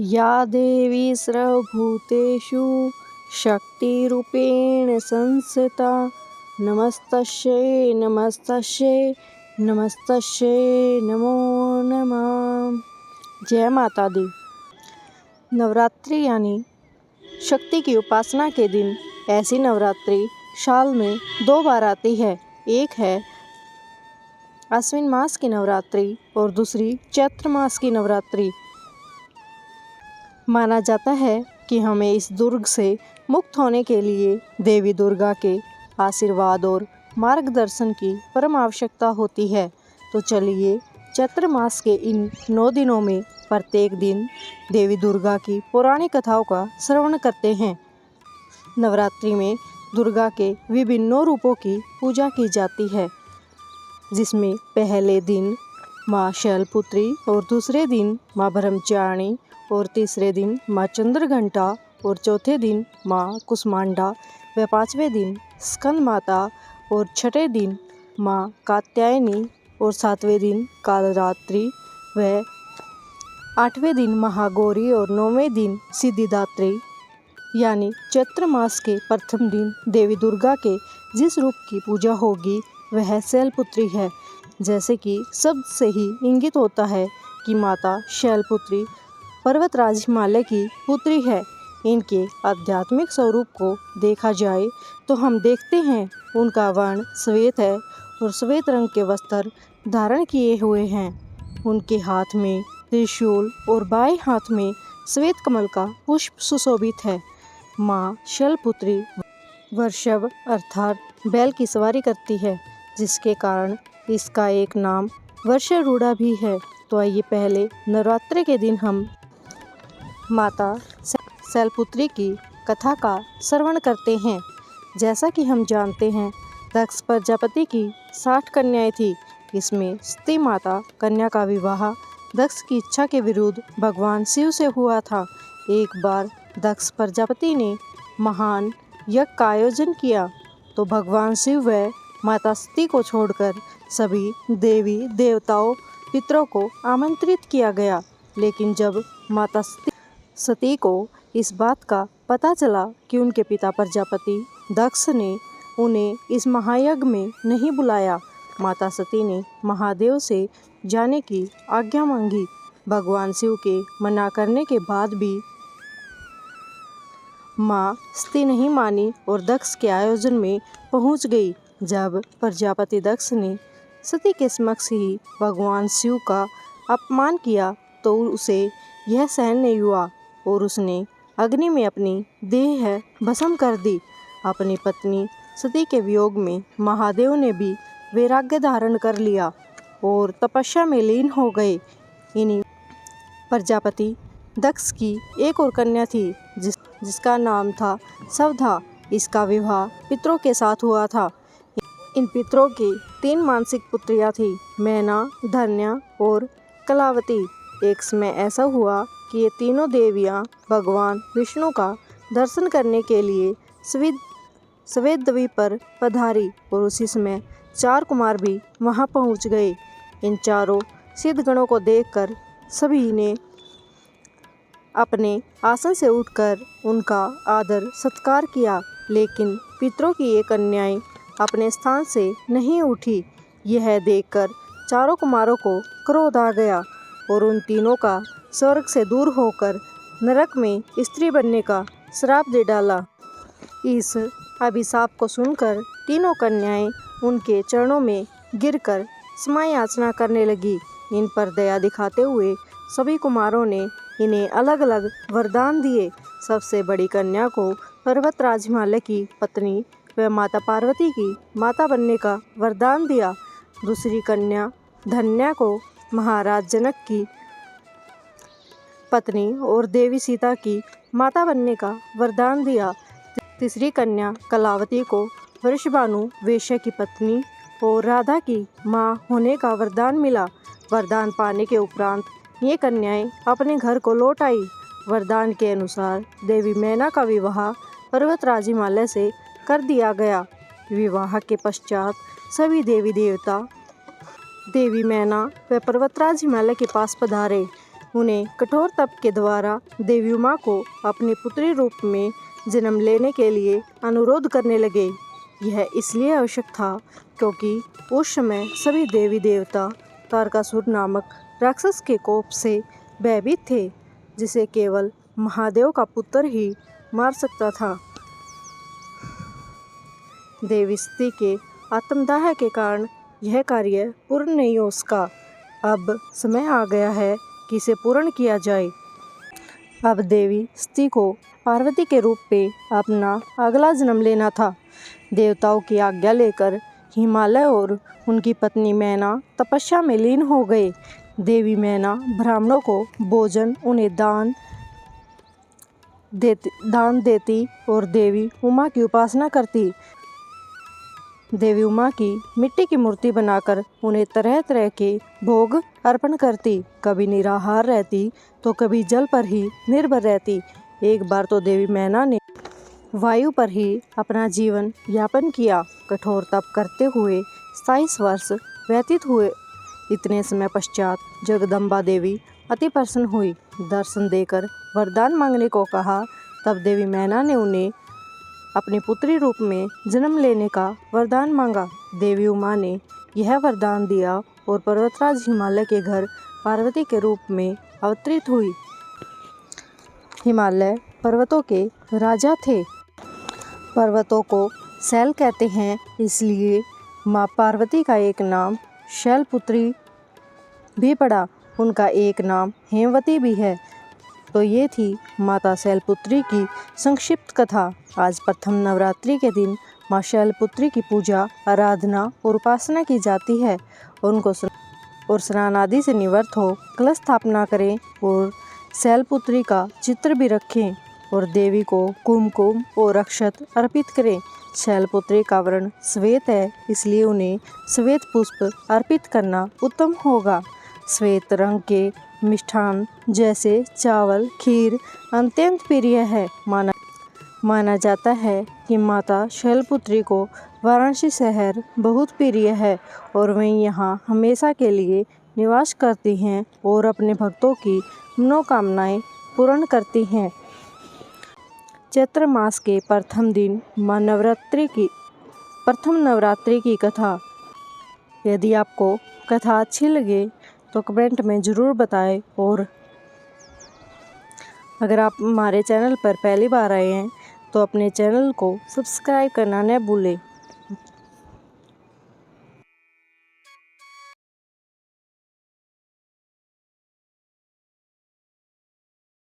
या देवी सर्वभूतेषु शक्तिरूपेण संस्थिता नमस्तस्यै नमस्तस्यै नमस्तस्यै नमो नमः। जय माता दी। नवरात्रि यानी शक्ति की उपासना के दिन। ऐसी नवरात्रि साल में 2 बार आती है। एक है आश्विन मास की नवरात्रि और दूसरी चैत्र मास की नवरात्रि। माना जाता है कि हमें इस दुर्ग से मुक्त होने के लिए देवी दुर्गा के आशीर्वाद और मार्गदर्शन की परम आवश्यकता होती है। तो चलिए चैत्र मास के इन 9 दिनों में प्रत्येक दिन देवी दुर्गा की पौराणिक कथाओं का श्रवण करते हैं। नवरात्रि में दुर्गा के विभिन्न रूपों की पूजा की जाती है, जिसमें पहले दिन माँ शैलपुत्री और दूसरे दिन माँ ब्रह्मचारिणी और तीसरे दिन माँ चंद्रघंटा और चौथे दिन माँ कुष्मांडा व 5वें दिन स्कंद माता और छठे दिन माँ कात्यायनी और 7वें दिन कालरात्रि व 8वें दिन महागौरी और 9वें दिन सिद्धिदात्री। यानी चैत्र मास के प्रथम दिन देवी दुर्गा के जिस रूप की पूजा होगी वह शैलपुत्री है। जैसे कि शब्द से ही इंगित होता है कि माता शैलपुत्री पर्वतराज हिमालय की पुत्री है। इनके आध्यात्मिक स्वरूप को देखा जाए तो हम देखते हैं उनका वर्ण श्वेत है और श्वेत रंग के वस्त्र धारण किए हुए हैं। उनके हाथ में त्रिशूल और बाएं हाथ में श्वेत कमल का पुष्प सुशोभित है। माँ शैलपुत्री वृषभ अर्थात बैल की सवारी करती है, जिसके कारण इसका एक नाम वृषरूढ़ा भी है। तो आइए पहले नवरात्रि के दिन हम माता शैलपुत्री की कथा का श्रवण करते हैं। जैसा कि हम जानते हैं, दक्ष प्रजापति की 60 कन्याएं थी। इसमें सती माता कन्या का विवाह दक्ष की इच्छा के विरुद्ध भगवान शिव से हुआ था। एक बार दक्ष प्रजापति ने महान यज्ञ का आयोजन किया तो भगवान शिव व माता सती को छोड़कर सभी देवी देवताओं पितरों को आमंत्रित किया गया। लेकिन जब माता सती को इस बात का पता चला कि उनके पिता प्रजापति दक्ष ने उन्हें इस महायज्ञ में नहीं बुलाया, माता सती ने महादेव से जाने की आज्ञा मांगी। भगवान शिव के मना करने के बाद भी माँ सती नहीं मानी और दक्ष के आयोजन में पहुँच गई। जब प्रजापति दक्ष ने सती के समक्ष ही भगवान शिव का अपमान किया तो उसे यह सहन नहीं हुआ और उसने अग्नि में अपनी देह भस्म कर दी। अपनी पत्नी सती के वियोग में महादेव ने भी वैराग्य धारण कर लिया और तपस्या में लीन हो गए। इन्हीं प्रजापति दक्ष की एक और कन्या थी जिसका नाम था स्वधा। इसका विवाह पितरों के साथ हुआ था। इन पितरों की 3 मानसिक पुत्रियां थी, मैना, धन्या और कलावती। एक समय ऐसा हुआ कि ये तीनों देवियां भगवान विष्णु का दर्शन करने के लिए श्वेत द्वीप पर पधारी और उसी समय 4 कुमार भी वहां पहुंच गए। इन चारों सिद्धगणों को देखकर सभी ने अपने आसन से उठकर उनका आदर सत्कार किया, लेकिन पितरों की ये कन्याएं अपने स्थान से नहीं उठी। यह देखकर चारों कुमारों को क्रोध आ गया और उन तीनों का स्वर्ग से दूर होकर नरक में स्त्री बनने का श्राप दे डाला। इस अभिशाप को सुनकर तीनों कन्याएं उनके चरणों में गिरकर क्षमा याचना करने लगी। इन पर दया दिखाते हुए सभी कुमारों ने इन्हें अलग अलग वरदान दिए। सबसे बड़ी कन्या को पर्वतराज हिमालय की पत्नी व माता पार्वती की माता बनने का वरदान दिया। दूसरी कन्या धन्या को महाराज जनक की पत्नी और देवी सीता की माता बनने का वरदान दिया। तीसरी कन्या कलावती को वृषभानु वेश्या की पत्नी और राधा की माँ होने का वरदान मिला। वरदान पाने के उपरांत ये कन्याएं अपने घर को लौट आई। वरदान के अनुसार देवी मैना का विवाह पर्वतराज हिमालय से कर दिया गया। विवाह के पश्चात सभी देवी देवता देवी मैना व पर्वतराज हिमालय के पास पधारे उन्हें कठोर तप के द्वारा देवी उमा को अपनी पुत्री रूप में जन्म लेने के लिए अनुरोध करने लगे। यह इसलिए आवश्यक था क्योंकि उस समय सभी देवी देवता तारकासुर नामक राक्षस के कोप से भयभीत थे, जिसे केवल महादेव का पुत्र ही मार सकता था। देवी सती के आत्मदाह के कारण यह कार्य पूर्ण नहीं हो सका। अब समय आ गया है कि इसे पूर्ण किया जाए। अब देवी सती को पार्वती के रूप में अपना अगला जन्म लेना था। देवताओं की आज्ञा लेकर हिमालय और उनकी पत्नी मैना तपस्या में लीन हो गए। देवी मैना ब्राह्मणों को भोजन, उन्हें दान देती और देवी उमा की उपासना करती। देवी उमा की मिट्टी की मूर्ति बनाकर उन्हें तरह तरह के भोग अर्पण करती। कभी निराहार रहती तो कभी जल पर ही निर्भर रहती। एक बार तो देवी मैना ने वायु पर ही अपना जीवन यापन किया। कठोर तप करते हुए 27 वर्ष व्यतीत हुए। इतने समय पश्चात जगदम्बा देवी अति प्रसन्न हुई। दर्शन देकर वरदान मांगने को कहा। तब देवी मैना ने उन्हें अपनी पुत्री रूप में जन्म लेने का वरदान मांगा। देवी उमा ने यह वरदान दिया और पर्वतराज हिमालय के घर पार्वती के रूप में अवतरित हुई। हिमालय पर्वतों के राजा थे। पर्वतों को शैल कहते हैं, इसलिए माँ पार्वती का एक नाम शैलपुत्री भी पड़ा। उनका एक नाम हेमवती भी है। तो ये थी माता शैलपुत्री की संक्षिप्त कथा। आज प्रथम नवरात्रि के दिन माँ शैलपुत्री की पूजा, आराधना और उपासना की जाती है। उनको स्नान आदि से निवृत्त हो कलश स्थापना करें और शैलपुत्री का चित्र भी रखें और देवी को कुमकुम और अक्षत अर्पित करें। शैलपुत्री का वर्ण श्वेत है, इसलिए उन्हें श्वेत पुष्प अर्पित करना उत्तम होगा। श्वेत रंग के मिष्ठान जैसे चावल, खीर अत्यंत प्रिय है। माना जाता है कि माता शैलपुत्री को वाराणसी शहर बहुत प्रिय है और वहीं यहाँ हमेशा के लिए निवास करती हैं और अपने भक्तों की मनोकामनाएं पूर्ण करती हैं। चैत्र मास के प्रथम दिन माँ प्रथम नवरात्रि की कथा। यदि आपको कथा अच्छी लगे तो कमेंट में ज़रूर बताएं और अगर आप हमारे चैनल पर पहली बार आए हैं तो अपने चैनल को सब्सक्राइब करना न भूलें।